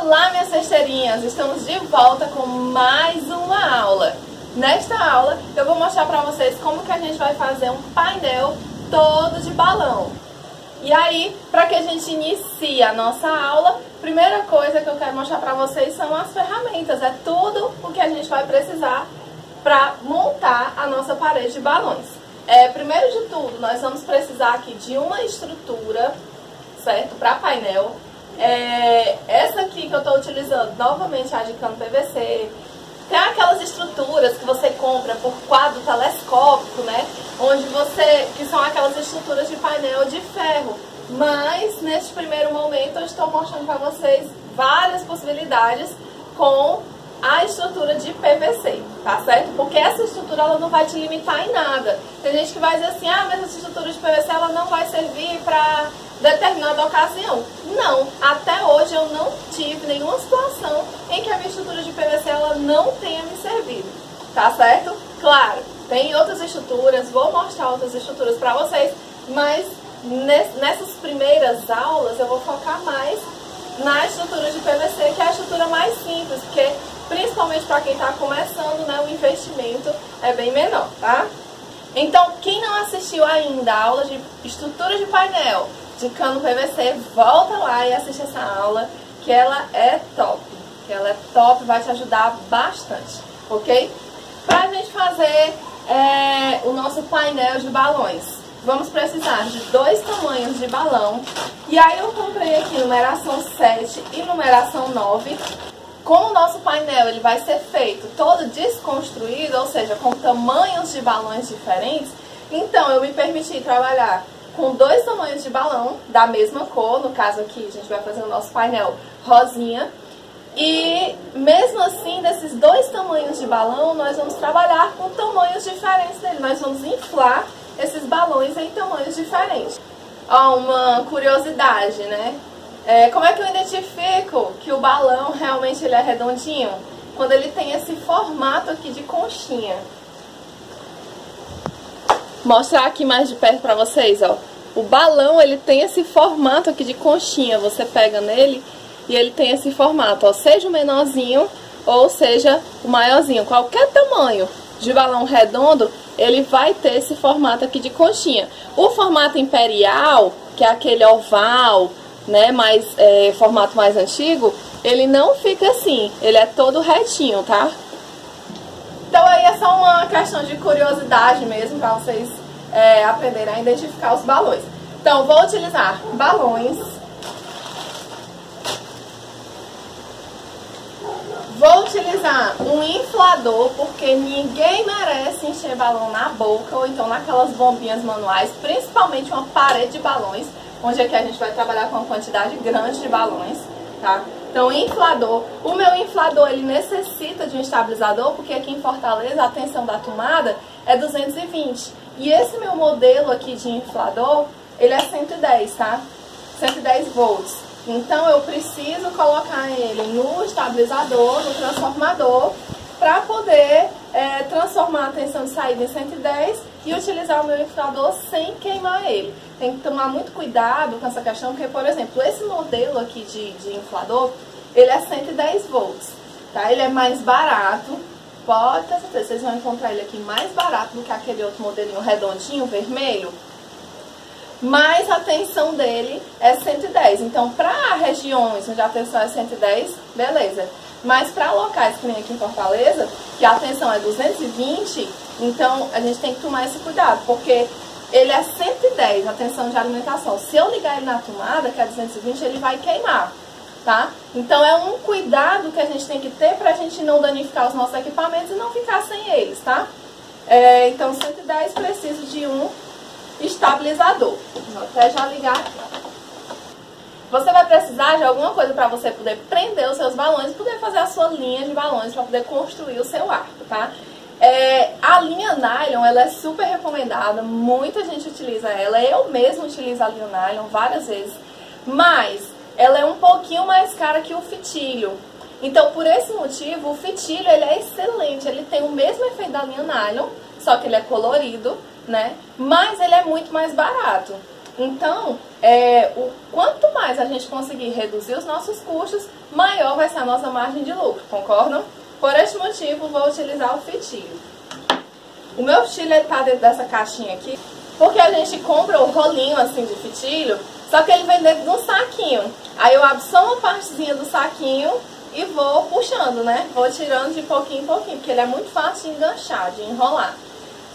Olá, minhas festeirinhas! Estamos de volta com mais uma aula. Nesta aula eu vou mostrar para vocês como que a gente vai fazer um painel todo de balão. E aí, para que a gente inicie a nossa aula, primeira coisa que eu quero mostrar para vocês são as ferramentas. É tudo o que a gente vai precisar para montar a nossa parede de balões. Primeiro de tudo, nós vamos precisar aqui de uma estrutura, certo? Para painel. Essa aqui que eu estou utilizando, novamente a de cano PVC. Tem aquelas estruturas que você compra por quadro telescópico, né? Que são aquelas estruturas de painel de ferro. Mas, neste primeiro momento, eu estou mostrando para vocês várias possibilidades com a estrutura de PVC, tá certo? Porque essa estrutura ela não vai te limitar em nada. Tem gente que vai dizer assim, mas essa estrutura de PVC ela não vai servir para determinada ocasião. Não, até hoje eu não tive nenhuma situação em que a minha estrutura de PVC ela não tenha me servido, tá certo? Claro, tem outras estruturas, vou mostrar outras estruturas para vocês, mas nessas primeiras aulas eu vou focar mais na estrutura de PVC, que é a estrutura mais simples, porque principalmente para quem está começando, né, o investimento é bem menor, tá? Então, quem não assistiu ainda a aula de estrutura de painel de cano PVC, volta lá e assiste essa aula, que ela é top, vai te ajudar bastante, ok? Para a gente fazer o nosso painel de balões, vamos precisar de 2 tamanhos de balão, e aí eu comprei aqui numeração 7 e numeração 9, como o nosso painel ele vai ser feito todo desconstruído, ou seja, com tamanhos de balões diferentes, então eu me permiti trabalhar com 2 tamanhos de balão da mesma cor. No caso aqui a gente vai fazer o nosso painel rosinha. E mesmo assim, desses 2 tamanhos de balão, nós vamos trabalhar com tamanhos diferentes dele. Nós vamos inflar esses balões em tamanhos diferentes. Ó, uma curiosidade, né? Como é que eu identifico que o balão realmente ele é redondinho? Quando ele tem esse formato aqui de conchinha. Mostrar aqui mais de perto pra vocês, ó. O balão, ele tem esse formato aqui de conchinha. Você pega nele e ele tem esse formato, ó. Seja o menorzinho ou seja o maiorzinho. Qualquer tamanho de balão redondo, ele vai ter esse formato aqui de conchinha. O formato imperial, que é aquele oval, né, formato mais antigo, ele não fica assim. Ele é todo retinho, tá? Então aí é só uma questão de curiosidade mesmo, para vocês aprenderem a identificar os balões. Então, vou utilizar balões. Vou utilizar um inflador, porque ninguém merece encher balão na boca ou então naquelas bombinhas manuais, principalmente uma parede de balões, onde aqui a gente vai trabalhar com uma quantidade grande de balões, tá? Então, inflador. O meu inflador, ele necessita de um estabilizador, porque aqui em Fortaleza a tensão da tomada é 220. E esse meu modelo aqui de inflador, ele é 110, tá? 110 volts. Então, eu preciso colocar ele no estabilizador, no transformador, para poder transformar a tensão de saída em 110 e utilizar o meu inflador sem queimar ele. Tem que tomar muito cuidado com essa questão, porque, por exemplo, esse modelo aqui de inflador, ele é 110 volts, tá? Ele é mais barato, pode ter certeza, vocês vão encontrar ele aqui mais barato do que aquele outro modelinho redondinho, vermelho, mas a tensão dele é 110. Então, para regiões onde a tensão é 110, beleza. Mas para locais que nem aqui em Fortaleza, que a tensão é 220, então a gente tem que tomar esse cuidado, porque ele é 110, a tensão de alimentação. Se eu ligar ele na tomada, que é 220, ele vai queimar, tá? Então é um cuidado que a gente tem que ter pra gente não danificar os nossos equipamentos e não ficar sem eles, tá? Então 110 preciso de um estabilizador. Vou até já ligar aqui. Você vai precisar de alguma coisa para você poder prender os seus balões e poder fazer a sua linha de balões para poder construir o seu arco, tá? A linha nylon, ela é super recomendada, muita gente utiliza ela, eu mesma utilizo a linha nylon várias vezes, mas ela é um pouquinho mais cara que o fitilho. Então, por esse motivo, o fitilho ele é excelente, ele tem o mesmo efeito da linha nylon, só que ele é colorido, né? Mas ele é muito mais barato. Então, quanto mais a gente conseguir reduzir os nossos custos, maior vai ser a nossa margem de lucro, concordam? Por este motivo, vou utilizar o fitilho. O meu fitilho está dentro dessa caixinha aqui, porque a gente compra o rolinho assim de fitilho, só que ele vem dentro de um saquinho. Aí eu abro só uma partezinha do saquinho e vou puxando, né? Vou tirando de pouquinho em pouquinho, porque ele é muito fácil de enganchar, de enrolar.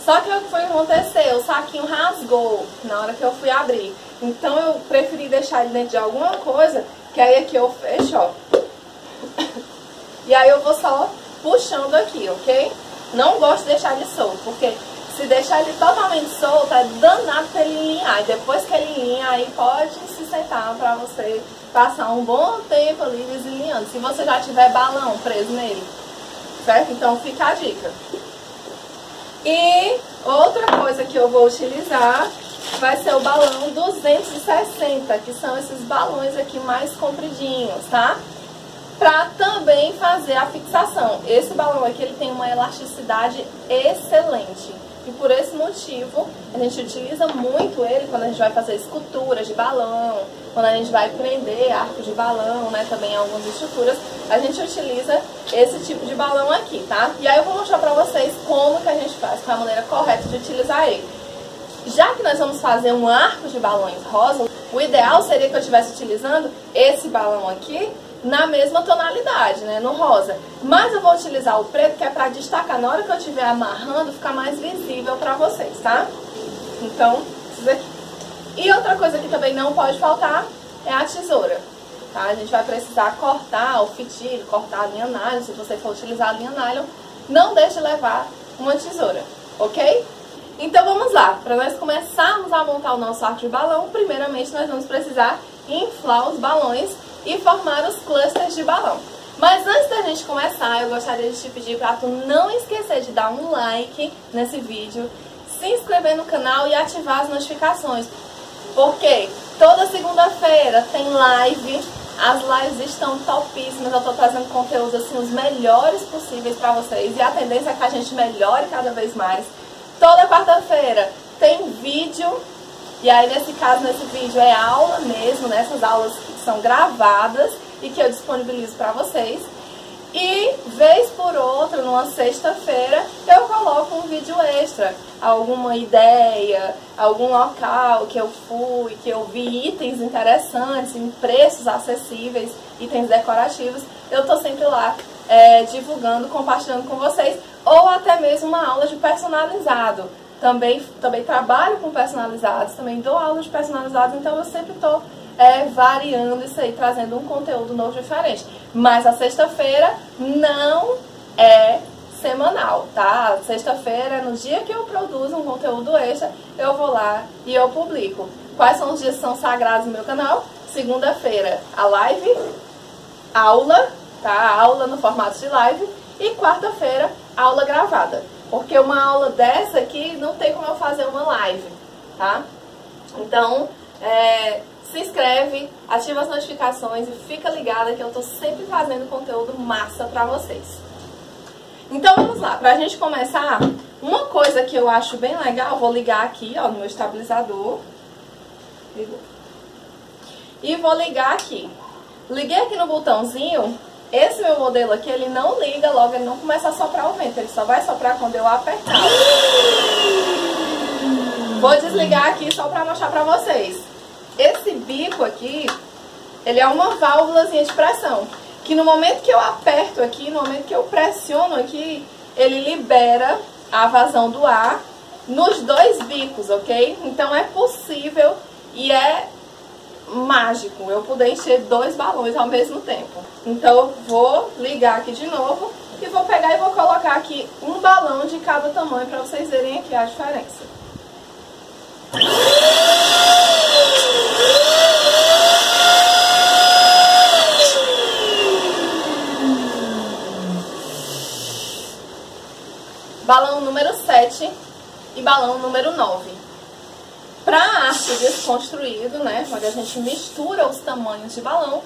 Só que o que foi que aconteceu? O saquinho rasgou na hora que eu fui abrir. Então eu preferi deixar ele dentro de alguma coisa, que aí aqui eu fecho, ó. E aí eu vou só puxando aqui, ok? Não gosto de deixar ele solto, porque se deixar ele totalmente solto, é danado pra ele linhar. E depois que ele linha, aí pode se sentar pra você passar um bom tempo ali desalinhando. Se você já tiver balão preso nele, certo? Então fica a dica. E outra coisa que eu vou utilizar vai ser o balão 260, que são esses balões aqui mais compridinhos, tá? Pra também fazer a fixação. Esse balão aqui, ele tem uma elasticidade excelente. E por esse motivo, a gente utiliza muito ele quando a gente vai fazer esculturas de balão, quando a gente vai prender arco de balão, né, também em algumas estruturas, a gente utiliza esse tipo de balão aqui, tá? E aí eu vou mostrar pra vocês como que a gente faz, qual é a maneira correta de utilizar ele. Já que nós vamos fazer um arco de balões rosa, o ideal seria que eu estivesse utilizando esse balão aqui na mesma tonalidade, né, no rosa. Mas eu vou utilizar o preto, que é pra destacar na hora que eu estiver amarrando, ficar mais visível pra vocês, tá? Então, isso aqui. E outra coisa que também não pode faltar é a tesoura, tá? A gente vai precisar cortar o fitilho, cortar a linha nylon. Se você for utilizar a linha nylon, não deixe de levar uma tesoura, ok? Então vamos lá, para nós começarmos a montar o nosso arco de balão, primeiramente nós vamos precisar inflar os balões e formar os clusters de balão. Mas antes da gente começar, eu gostaria de te pedir para tu não esquecer de dar um like nesse vídeo, se inscrever no canal e ativar as notificações. Porque toda segunda-feira tem live, as lives estão topíssimas, eu tô trazendo conteúdos assim, os melhores possíveis para vocês. E a tendência é que a gente melhore cada vez mais. Toda quarta-feira tem vídeo, e aí nesse caso, nesse vídeo é aula mesmo, né? Essas aulas que são gravadas e que eu disponibilizo para vocês. E, vez por outra, numa sexta-feira, eu coloco um vídeo extra. Alguma ideia, algum local que eu fui, que eu vi itens interessantes, em preços acessíveis, itens decorativos. Eu tô sempre lá divulgando, compartilhando com vocês. Ou até mesmo uma aula de personalizado. Também trabalho com personalizados, também dou aula de personalizados, então eu sempre estou variando isso aí, trazendo um conteúdo novo diferente. Mas a sexta-feira não é semanal, tá? Sexta-feira, no dia que eu produzo um conteúdo extra, eu vou lá e eu publico. Quais são os dias que são sagrados no meu canal? Segunda-feira, a live, aula, tá? Aula no formato de live. E quarta-feira, aula gravada. Porque uma aula dessa aqui não tem como eu fazer uma live, tá? Então, se inscreve, ativa as notificações e fica ligada que eu tô sempre fazendo conteúdo massa pra vocês. Então vamos lá, pra gente começar, uma coisa que eu acho bem legal, vou ligar aqui, ó, no meu estabilizador. E vou ligar aqui. Liguei aqui no botãozinho. Esse meu modelo aqui, ele não liga logo, ele não começa a soprar o vento, ele só vai soprar quando eu apertar. Vou desligar aqui só pra mostrar pra vocês. Esse bico aqui, ele é uma válvulazinha de pressão, que no momento que eu aperto aqui, no momento que eu pressiono aqui, ele libera a vazão do ar nos dois bicos, ok? Então é possível e é mágico eu poder encher dois balões ao mesmo tempo. Então eu vou ligar aqui de novo e vou pegar e vou colocar aqui um balão de cada tamanho para vocês verem aqui a diferença. Balão número 7 e balão número 9. Para arco desconstruído, né, onde a gente mistura os tamanhos de balão,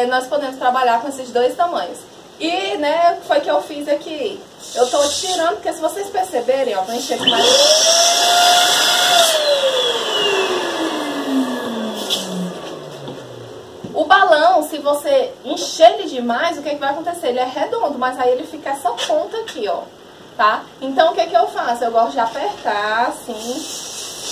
nós podemos trabalhar com esses dois tamanhos. E, né, o que foi que eu fiz aqui? Eu tô tirando, porque se vocês perceberem, ó, vou encher aqui mais. balão, se você encher ele demais, o que vai acontecer? Ele é redondo, mas aí ele fica essa ponta aqui, ó, tá? Então, o que eu faço? Eu gosto de apertar, assim,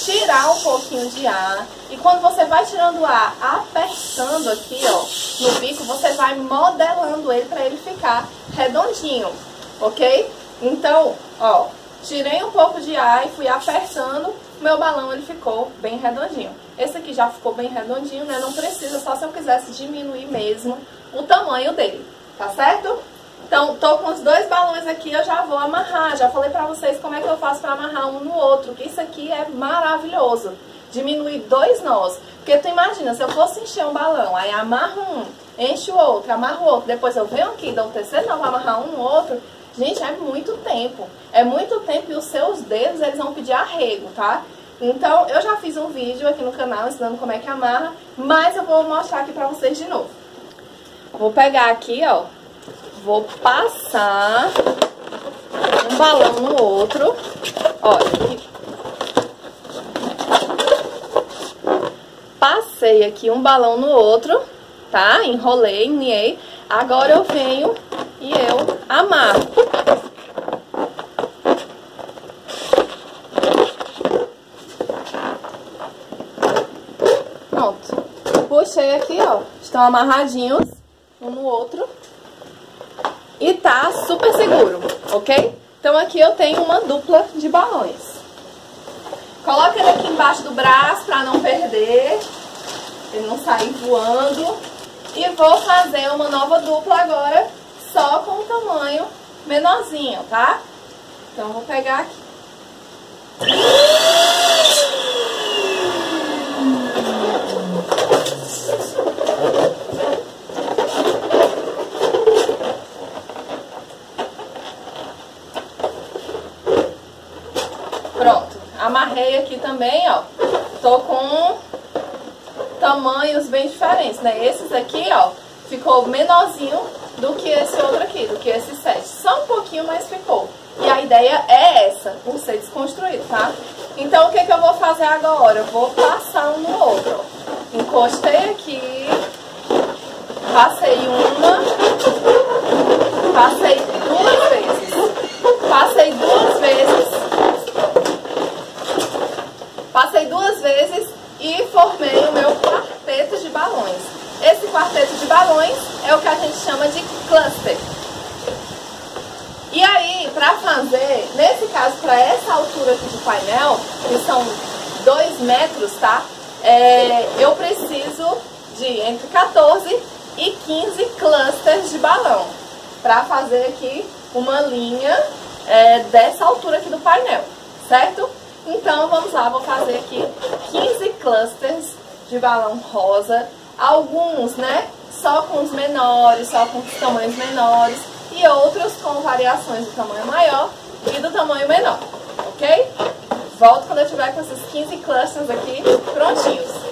tirar um pouquinho de ar. E quando você vai tirando o ar, apertando aqui, ó, no bico, você vai modelando ele pra ele ficar redondinho, ok? Então, ó, tirei um pouco de ar e fui apertando, meu balão ele ficou bem redondinho. Esse aqui já ficou bem redondinho, né? Não precisa, só se eu quisesse diminuir mesmo o tamanho dele, tá certo? Então, tô com os dois balões aqui, eu já vou amarrar. Já falei pra vocês como é que eu faço pra amarrar um no outro, que isso aqui é maravilhoso. Diminuir 2 nós. Porque tu imagina, se eu fosse encher um balão, aí amarro um, enche o outro, amarro o outro, depois eu venho aqui, dou um terceiro nó pra amarrar um no outro. Gente, é muito tempo. É muito tempo e os seus dedos, eles vão pedir arrego, tá? Então, eu já fiz um vídeo aqui no canal ensinando como é que amarra, mas eu vou mostrar aqui pra vocês de novo. Vou pegar aqui, ó, vou passar um balão no outro, olha aqui. Passei aqui um balão no outro, tá? Enrolei, enniei. Agora eu venho e eu amarro. Pronto. Puxei aqui, ó. Estão amarradinhos um no outro. E tá super seguro, ok? Então aqui eu tenho uma dupla de balões. Coloca ele aqui embaixo do braço pra não perder, ele não sair voando. E vou fazer uma nova dupla agora, só com o tamanho menorzinho, tá? Então vou pegar aqui. Pronto, amarrei aqui também, ó. Tô com tamanhos bem diferentes, né? Esses aqui, ó, ficou menorzinho do que esse outro aqui, do que esse 7. Só um pouquinho, mas ficou. E a ideia é essa, por ser desconstruído, tá? Então, o que eu vou fazer agora? Eu vou passar um no outro, ó. Encostei aqui, passei uma, passei 2 vezes, passei 2 vezes, passei 2 vezes e formei o meu quarteto de balões. Esse quarteto de balões é o que a gente chama de cluster. E aí, pra fazer, nesse caso, pra essa altura aqui do painel, que são 2 metros, tá? Eu preciso de entre 14 e 15 clusters de balão. Pra fazer aqui uma linha dessa altura aqui do painel, certo? Então, vamos lá, vou fazer aqui 15 clusters de balão rosa. Alguns, né, só com os menores, só com os tamanhos menores. E outros com variações do tamanho maior e do tamanho menor, ok? Volto quando eu tiver com esses 15 clusters aqui prontinhos.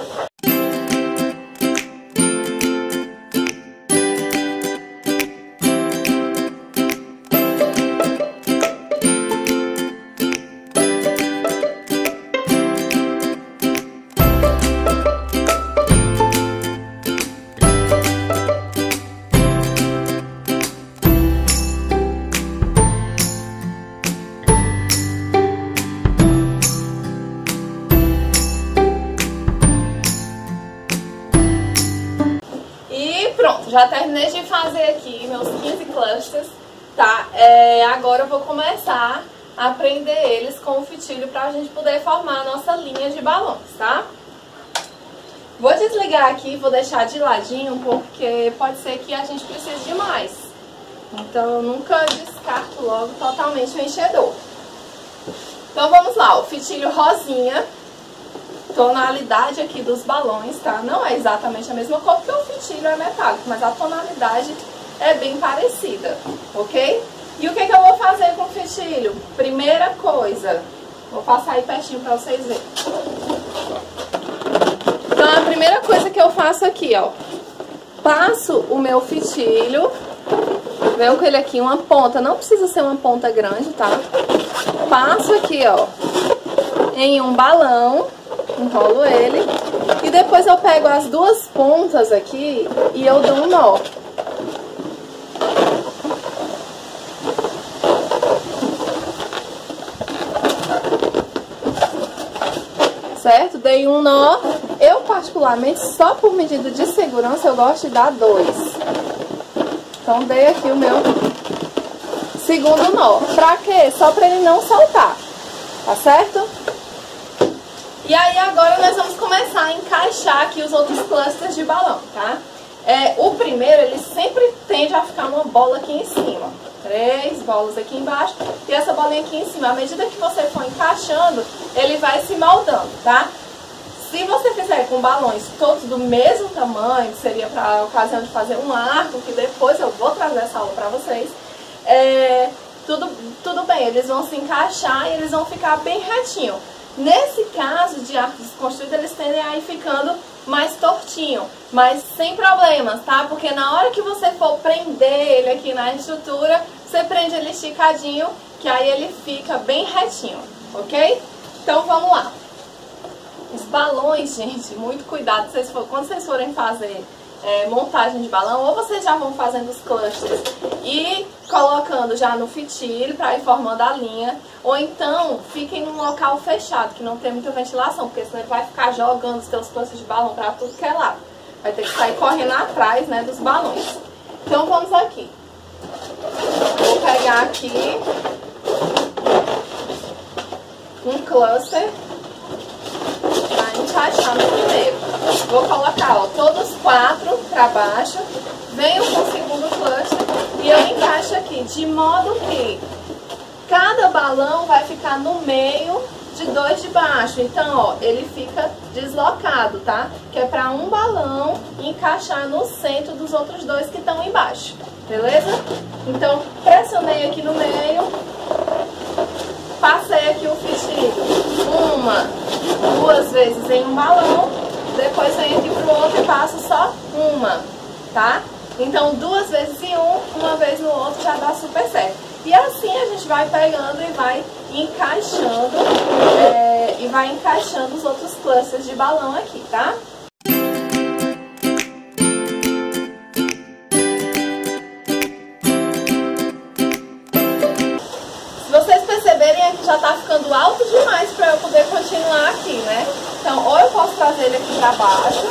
Já terminei de fazer aqui meus 15 clusters, tá? Agora eu vou começar a prender eles com o fitilho pra gente poder formar a nossa linha de balões, tá? Vou desligar aqui, vou deixar de ladinho, porque pode ser que a gente precise de mais. Então eu nunca descarto logo totalmente o enchedor. Então vamos lá, o fitilho rosinha. Tonalidade aqui dos balões, tá? Não é exatamente a mesma cor, porque o fitilho é metálico, mas a tonalidade é bem parecida, ok? E o que eu vou fazer com o fitilho? Primeira coisa, vou passar aí pertinho pra vocês verem. Então, a primeira coisa que eu faço aqui, ó, passo o meu fitilho, venho com ele aqui, uma ponta, não precisa ser uma ponta grande, tá? Passo aqui, ó, em um balão, enrolo ele E depois eu pego as duas pontas aqui e eu dou um nó. Certo? Dei um nó. Eu, particularmente, só por medida de segurança, eu gosto de dar 2. Então, dei aqui o meu segundo nó. Pra quê? Só pra ele não soltar. Tá certo? E aí, agora nós vamos começar a encaixar aqui os outros clusters de balão, tá? O primeiro, ele sempre tende a ficar uma bola aqui em cima. 3 bolas aqui embaixo e essa bolinha aqui em cima. À medida que você for encaixando, ele vai se moldando, tá? Se você fizer com balões todos do mesmo tamanho, que seria para a ocasião de fazer um arco, que depois eu vou trazer essa aula para vocês, tudo bem, eles vão se encaixar e eles vão ficar bem retinho. Nesse caso de arcos desconstruídos, eles tendem a ir ficando mais tortinho, mas sem problemas, tá? Porque na hora que você for prender ele aqui na estrutura, você prende ele esticadinho, que aí ele fica bem retinho, ok? Então vamos lá. Os balões, gente, muito cuidado. Quando vocês forem fazer montagem de balão, ou vocês já vão fazendo os clusters e colocando já no fitilho para ir formando a linha, ou então fiquem num local fechado, que não tem muita ventilação, porque senão ele vai ficar jogando os seus clusters de balão para tudo que é lado. Vai ter que sair correndo atrás, né, dos balões. Então vamos aqui. Vou pegar aqui um cluster para encaixar no primeiro. Vou colocar, ó, todos 4 para baixo, venho com o segundo cluster e eu encaixo aqui, de modo que cada balão vai ficar no meio de 2 de baixo. Então, ó, ele fica deslocado, tá? Que é para um balão encaixar no centro dos outros 2 que estão embaixo, beleza? Então, pressionei aqui no meio, passei aqui o fitilho 1, 2 vezes em um balão, depois venho aqui pro outro e passo só uma, tá? Então 2 vezes em um, 1 vez no outro já dá super certo. E assim a gente vai pegando e vai encaixando os outros clusters de balão aqui, tá? Aqui já tá ficando alto demais para eu poder continuar aqui, né? Então, ou eu posso trazer ele aqui para baixo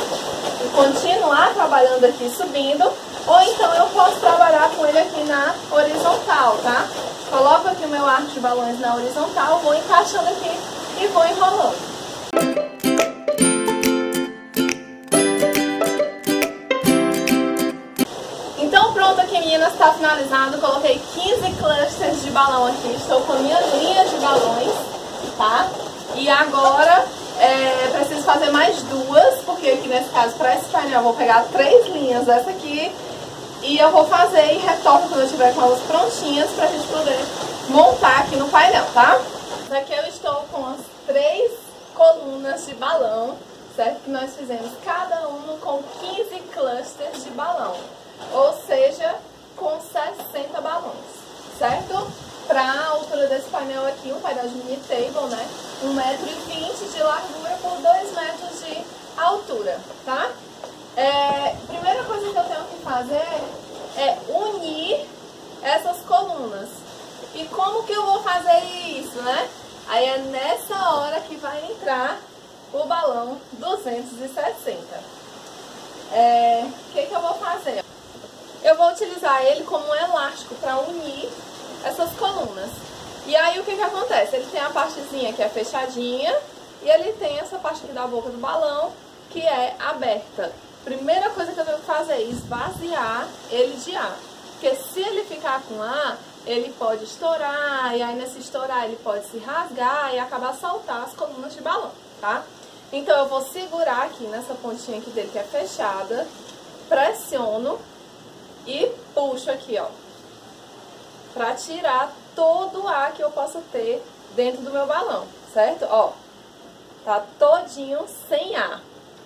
e continuar trabalhando aqui subindo, ou então eu posso trabalhar com ele aqui na horizontal, tá? Coloco aqui o meu arco de balões na horizontal, vou encaixando aqui e vou enrolando. Então pronto aqui, meninas, está finalizado. Coloquei 15 clusters de balão aqui. Estou com a minha linha de balões, tá? E agora preciso fazer mais 2, porque aqui nesse caso, para esse painel, eu vou pegar 3 linhas dessa aqui e eu vou fazer e retorno quando eu tiver com elas prontinhas pra gente poder montar aqui no painel, tá? Aqui eu estou com as 3 colunas de balão, certo? Que nós fizemos cada uma com 15 clusters de balão. Ou seja, com 60 balões, certo? Para a altura desse painel aqui, um painel de mini table, né? 1,20 m de largura por 2 metros de altura, tá? Primeira coisa que eu tenho que fazer é unir essas colunas. E como que eu vou fazer isso, né? Aí é nessa hora que vai entrar o balão 260. O que eu vou fazer? Eu vou utilizar ele como um elástico para unir essas colunas. E aí o que acontece? Ele tem a partezinha que é fechadinha e ele tem essa parte aqui da boca do balão que é aberta. Primeira coisa que eu tenho que fazer é esvaziar ele de ar. Porque se ele ficar com ar, ele pode estourar, e aí nesse estourar ele pode se rasgar e acabar saltar as colunas de balão, tá? Então eu vou segurar aqui nessa pontinha aqui dele que é fechada, pressiono e puxo aqui, ó, pra tirar todo o ar que eu possa ter dentro do meu balão, certo? Ó, tá todinho sem ar,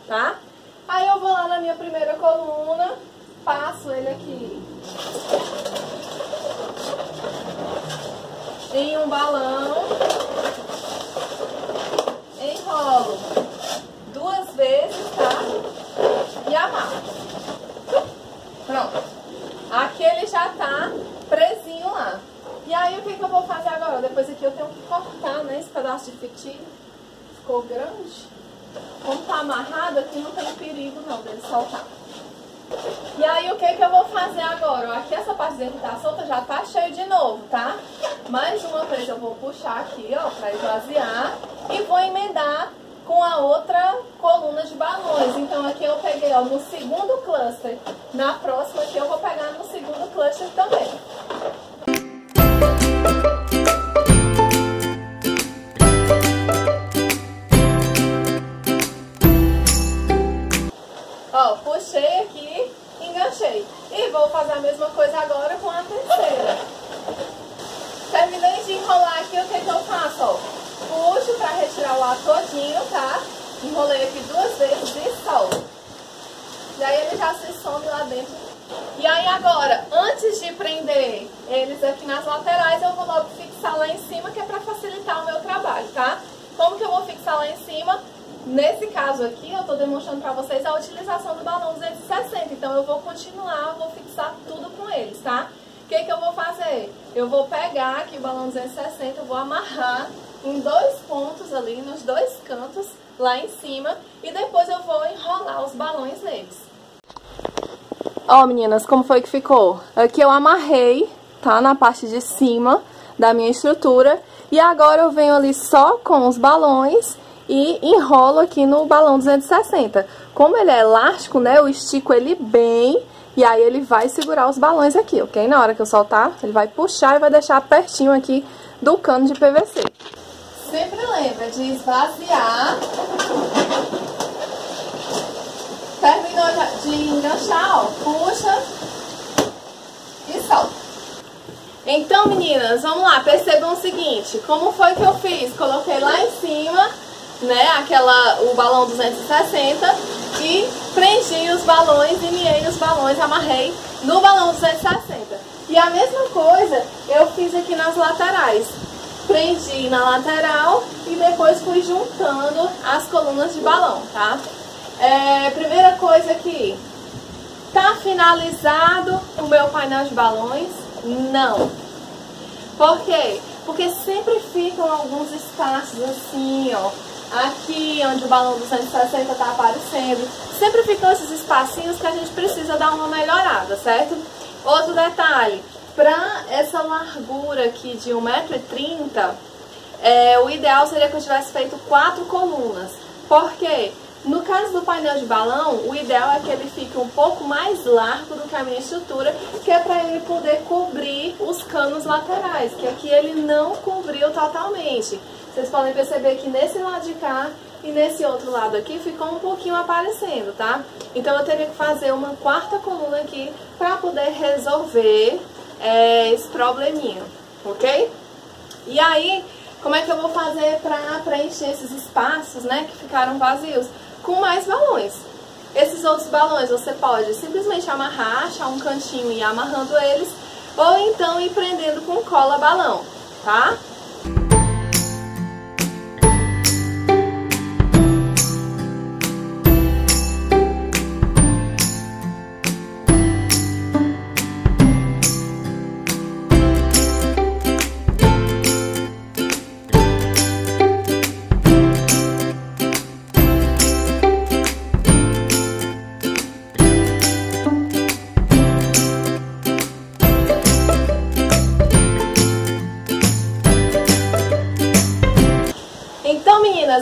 tá? Aí eu vou lá na minha primeira coluna, passo ele aqui em um balão, enrolo 2 vezes aqui ele já tá presinho lá. E aí o que eu vou fazer agora? Depois aqui eu tenho que cortar, né, esse pedaço de fitilho. Ficou grande. Como tá amarrado aqui não tem perigo não dele soltar. E aí o que eu vou fazer agora? Aqui essa partezinha que tá solta já tá cheio de novo, tá? Mais uma vez eu vou puxar aqui, ó, pra esvaziar. E vou emendar com a outra coluna de balões. Então aqui eu peguei, ó, no segundo cluster. Na próxima aqui eu vou pegar no segundo cluster também. Ó, puxei aqui, enganchei. E vou fazer a mesma coisa agora com a terceira. Terminei de enrolar aqui, o que eu faço, ó? Puxo pra retirar o ar todinho, tá? Enrolei aqui 2 vezes e solto. E aí ele já se some lá dentro. E aí agora, antes de prender eles aqui nas laterais, eu vou logo fixar lá em cima, que é pra facilitar o meu trabalho, tá? Como que eu vou fixar lá em cima? Nesse caso aqui, eu tô demonstrando pra vocês a utilização do balão 260. Então eu vou continuar, vou fixar tudo com eles, tá? O que eu vou fazer? Eu vou pegar aqui o balão 260, eu vou amarrar em 2 pontos ali, nos 2 cantos, lá em cima. E depois eu vou enrolar os balões neles. Ó, meninas, como foi que ficou? Aqui eu amarrei, tá? Na parte de cima da minha estrutura. E agora eu venho ali só com os balões e enrolo aqui no balão 260. Como ele é elástico, né? Eu estico ele bem e aí ele vai segurar os balões aqui, ok? Na hora que eu soltar, ele vai puxar e vai deixar pertinho aqui do cano de PVC. Sempre lembra de esvaziar. Terminou de enganchar, ó, puxa e solta. Então, meninas, vamos lá, percebam o seguinte, como foi que eu fiz? Coloquei lá em cima, né, o balão 260 e prendi os balões, lineei os balões, amarrei no balão 260. E a mesma coisa eu fiz aqui nas laterais. Prendi na lateral e depois fui juntando as colunas de balão, tá? Primeira coisa aqui, tá finalizado o meu painel de balões? Não. Por quê? Porque sempre ficam alguns espaços assim, ó, aqui onde o balão 260 tá aparecendo, sempre ficam esses espacinhos que a gente precisa dar uma melhorada, certo? Outro detalhe, para essa largura aqui de 1,30 m, o ideal seria que eu tivesse feito 4 colunas. Por quê? No caso do painel de balão, o ideal é que ele fique um pouco mais largo do que a minha estrutura, que é para ele poder cobrir os canos laterais, que aqui ele não cobriu totalmente. Vocês podem perceber que nesse lado de cá e nesse outro lado aqui ficou um pouquinho aparecendo, tá? Então eu teria que fazer uma 4ª coluna aqui para poder resolver esse probleminha, ok? E aí, como é que eu vou fazer para preencher esses espaços, né, que ficaram vazios? Com mais balões. Esses outros balões você pode simplesmente amarrar, achar um cantinho e ir amarrando eles, ou então ir prendendo com cola balão, tá?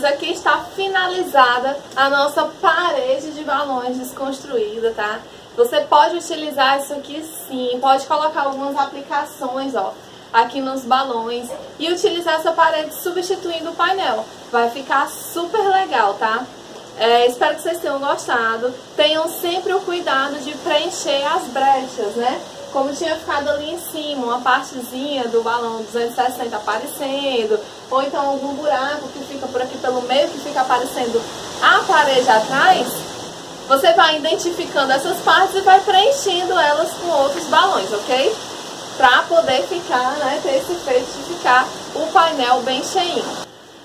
Aqui está finalizada a nossa parede de balões desconstruída, tá? Você pode utilizar isso aqui sim, pode colocar algumas aplicações, ó, aqui nos balões e utilizar essa parede substituindo o painel. Vai ficar super legal, tá? Espero que vocês tenham gostado. Tenham sempre o cuidado de preencher as brechas, né? Como tinha ficado ali em cima, uma partezinha do balão 260 aparecendo, ou então algum buraco que fica por aqui pelo meio, que fica aparecendo a parede atrás, você vai identificando essas partes e vai preenchendo elas com outros balões, ok? Pra poder ficar, né, ter esse efeito de ficar o painel bem cheinho.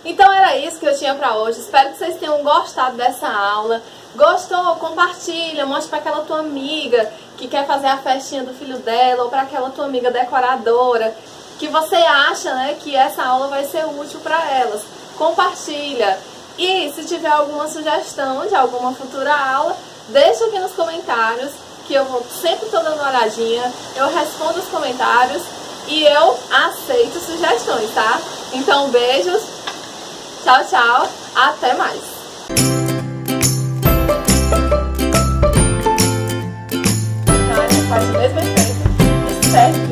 Então era isso que eu tinha pra hoje, espero que vocês tenham gostado dessa aula. Gostou? Compartilha, mostra para aquela tua amiga que quer fazer a festinha do filho dela, ou para aquela tua amiga decoradora, que você acha, né, que essa aula vai ser útil para elas. Compartilha. E se tiver alguma sugestão de alguma futura aula, deixa aqui nos comentários, que eu sempre estou dando uma olhadinha, eu respondo os comentários e eu aceito sugestões, tá? Então, beijos, tchau, tchau, até mais! Faz o mesmo efeito, certo?